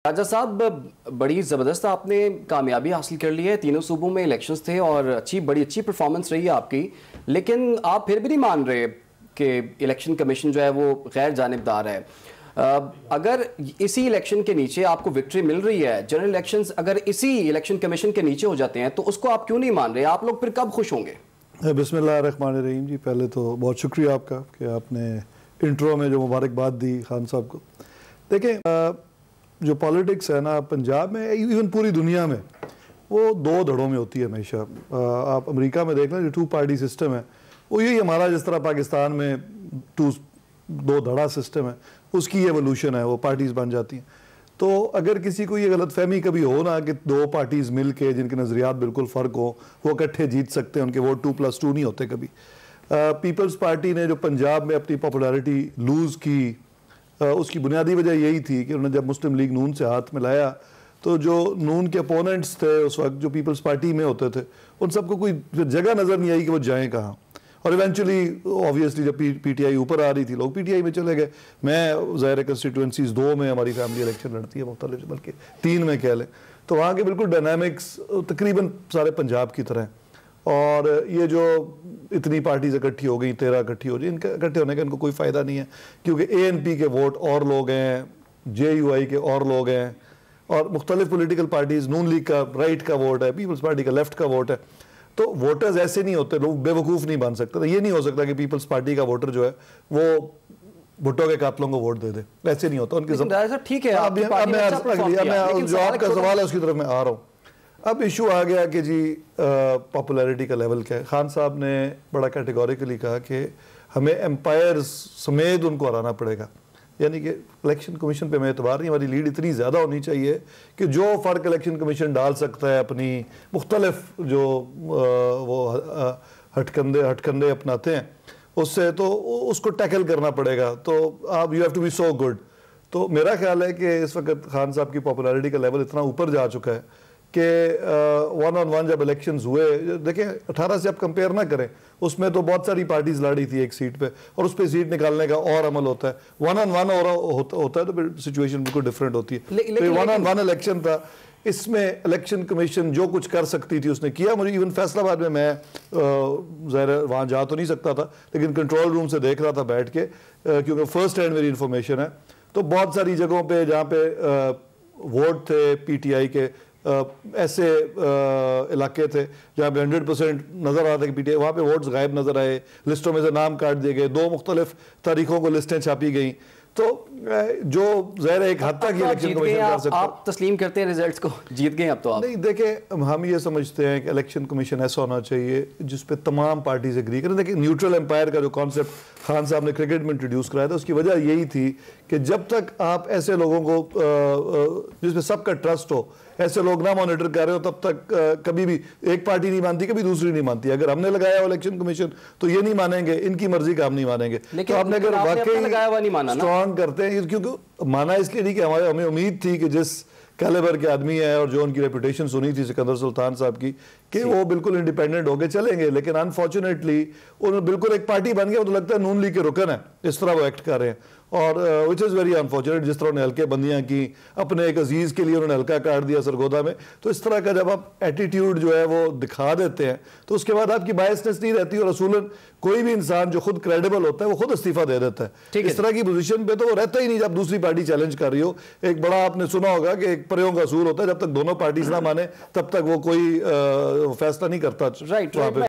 راجہ صاحب، بڑی زبردست آپ نے کامیابی حاصل کر لی ہے، تینوں صوبوں میں الیکشنز تھے اور بڑی اچھی پرفارمنس رہی ہے آپ کی، لیکن آپ پھر بھی نہیں مان رہے کہ الیکشن کمیشن جو ہے وہ غیر جانبدار ہے۔ اگر اسی الیکشن کے نیچے آپ کو وکٹری مل رہی ہے، جنرل الیکشنز اگر اسی الیکشن کمیشن کے نیچے ہو جاتے ہیں تو اس کو آپ کیوں نہیں مان رہے؟ آپ لوگ پھر کب خوش ہوں گے؟ بسم اللہ الرحمن الرحیم جی، پہلے تو بہت شکریہ آپ کا کہ آپ نے انٹرو میں جو مبارکباد دی خان صاحب کو۔ دیکھیں، جو پالیٹکس ہے نا پنجاب میں، ایون پوری دنیا میں، وہ دو دھڑوں میں ہوتی ہے ہمیشہ۔ آپ امریکہ میں دیکھ لیں جو 2 پارٹی سسٹم ہے، وہ یہی ہمارا جس طرح پاکستان میں 2 دھڑا سسٹم ہے، اس کی ایوولوشن ہے، وہ پارٹیز بن جاتی ہیں۔ تو اگر کسی کو یہ غلط فہمی کبھی ہو نا کہ 2 پارٹیز مل کے جن کے نظریات بالکل فرق ہو وہ اکٹھے جیت سکتے ہیں، ان کے ووٹ 2+2 نہیں ہوتے کبھی۔ پیپلز پارٹی نے جو پنجاب میں اپنی پاپولیرٹی لوز کی، اس کی بنیادی وجہ یہی تھی کہ انہوں نے جب مسلم لیگ نون سے ہاتھ ملایا تو جو نون کے اپوننٹس تھے اس وقت جو پیپلز پارٹی میں ہوتے تھے، ان سب کو کوئی جگہ نظر نہیں آئی کہ وہ جائیں کہاں، اور ایونچولی آبویسلی جب پی ٹی آئی اوپر آ رہی تھی لوگ پی ٹی آئی میں چلے گئے۔ میں ظاہر کنسٹیٹوئنسیز 2 میں ہماری فیملی الیکشن لڑتی ہے مختلف، بلکہ 3 میں کہہ لیں، تو وہاں کے بالکل ڈائنامکس تقریباً سارے پنجاب کی طرح ہیں۔ اور یہ جو اتنی پارٹیز اکٹھی ہو گئی، 13 اکٹھی ہو گئی، ان کے اکٹھے ہونے کا ان کو کوئی فائدہ نہیں ہے، کیونکہ اے این پی کے ووٹ اور لوگ ہیں، جے یو آئی کے اور لوگ ہیں، اور مختلف پولیٹیکل پارٹیز، نون لیگ کا رائٹ کا ووٹ ہے، پیپلز پارٹی کا لیفٹ کا ووٹ ہے۔ تو ووٹرز ایسے نہیں ہوتے، لوگ بے وقوف نہیں بن سکتے۔ یہ نہیں ہو سکتا کہ پیپلز پارٹی کا ووٹر جو ہے وہ بھٹو کے قاتلوں کو ووٹ دے دے، ایسے نہیں ہوتا۔ ان کی ٹھیک ہے، جو آپ کا سوال ہے اس کی طرف میں آ رہا ہوں۔ اب ایشو آ گیا کہ جی پاپولیرٹی کا لیول کیا ہے۔ خان صاحب نے بڑا کیٹیگوریکلی کہا کہ ہمیں امپائرز سمیت ان کو ہرانا پڑے گا، یعنی کہ الیکشن کمیشن پہ ہمیں اعتبار نہیں، ہماری لیڈ اتنی زیادہ ہونی چاہیے کہ جو فرق الیکشن کمیشن ڈال سکتا ہے اپنی مختلف جو وہ ہٹ کندے اپناتے ہیں اس سے، تو اس کو ٹیکل کرنا پڑے گا۔ تو آپ you have to be so good. تو میرا خیال ہے کہ اس وقت خان صاحب کی پاپولیرٹی کا لیول اتنا اوپر جا چکا ہے کہ 1 on 1 جب الیکشنز ہوئے، دیکھیں 18 سے آپ کمپیئر نہ کریں، اس میں تو بہت ساری پارٹیز لڑی تھی ایک سیٹ پہ، اور اس پہ سیٹ نکالنے کا اور عمل ہوتا ہے۔ 1 on 1 ہوتا ہے تو پھر سچویشن بالکل ڈفرینٹ ہوتی ہے۔ تو 1 on 1 الیکشن تھا، اس میں الیکشن کمیشن جو کچھ کر سکتی تھی اس نے کیا۔ مجھے ایون فیصل آباد میں ظاہر وہاں جا تو نہیں سکتا تھا، لیکن کنٹرول روم سے دیکھ رہا تھا بیٹھ کے، کیونکہ فرسٹ ہینڈ میری انفارمیشن ہے۔ تو بہت ساری جگہوں پہ جہاں پہ ووٹ تھے پی ٹی آئی کے، ایسے علاقے تھے جہاں پہ 100% نظر آتا کہ پی ٹی آئی، وہاں پہ ووٹس غائب نظر آئے، لسٹوں میں سے نام کاٹ دیے گئے، 2 مختلف تاریخوں کو لسٹیں چھاپی گئیں۔ تو جو ظاہر ایک حد تک الیکشن کمیشن کر سکتا ہے۔ آپ تسلیم کرتے ہیں ریزلٹس کو؟ جیت گئے اب تو آپ؟ نہیں، دیکھیں ہم یہ سمجھتے ہیں کہ الیکشن کمیشن ایسا ہونا چاہیے جس پہ تمام پارٹیز ایگری کریں۔ دیکھیں نیوٹرل امپائر کا جو کانسیپٹ خان صاحب نے کرکٹ میں انٹروڈیوس کرایا تھا، اس کی وجہ یہی تھی کہ جب تک آپ ایسے لوگوں کو جس پہ سب کا ٹرسٹ ہو، ایسے لوگ نہ مانیٹر کر رہے ہو، تب تک کبھی بھی ایک پارٹی نہیں مانتی، کبھی دوسری نہیں مانتی۔ اگر ہم نے لگایا ہو الیکشن کمیشن تو یہ نہیں مانیں گے، ان کی مرضی کا ہم نہیں مانیں گے۔ تو آپ نے اگر واقعی اسٹرانگ کرتے ہیں، کیونکہ مانا اس لیے نہیں کہ ہمیں امید تھی کہ جس کیلیبر کے آدمی ہے اور جو ان کی ریپوٹیشن سنی تھی سکندر سلطان صاحب کی کہ وہ بالکل انڈیپینڈنٹ ہو کے چلیں گے، لیکن انفارچونیٹلی انہوں بالکل ایک پارٹی بن گیا، وہ تو لگتا ہے نون لیگ کے رکن ہے، اس طرح وہ ایکٹ کر رہے ہیں، اور وچ از ویری انفارچونیٹ۔ جس طرح انہوں نے ہلکے بندیاں کی، اپنے ایک عزیز کے لیے انہوں نے ہلکا کاٹ دیا سرگودا میں، تو اس طرح کا جب آپ ایٹیٹیوڈ جو ہے وہ دکھا دیتے ہیں تو اس کے بعد آپ کی بائسنس نہیں رہتی، اور اصولاً کوئی بھی انسان جو خود کریڈیبل ہوتا ہے وہ خود استعفیٰ دے دیتا ہے۔ اس طرح کی پوزیشن پہ تو وہ رہتا ہی نہیں جب دوسری پارٹی چیلنج کر رہی ہو۔ ایک بڑا آپ نے سنا ہوگا کہ ایک پریوں کا اصول ہوتا ہے، جب تک دونوں پارٹیز نہ مانے تب تک وہ کوئی فیصلہ نہیں کرتا۔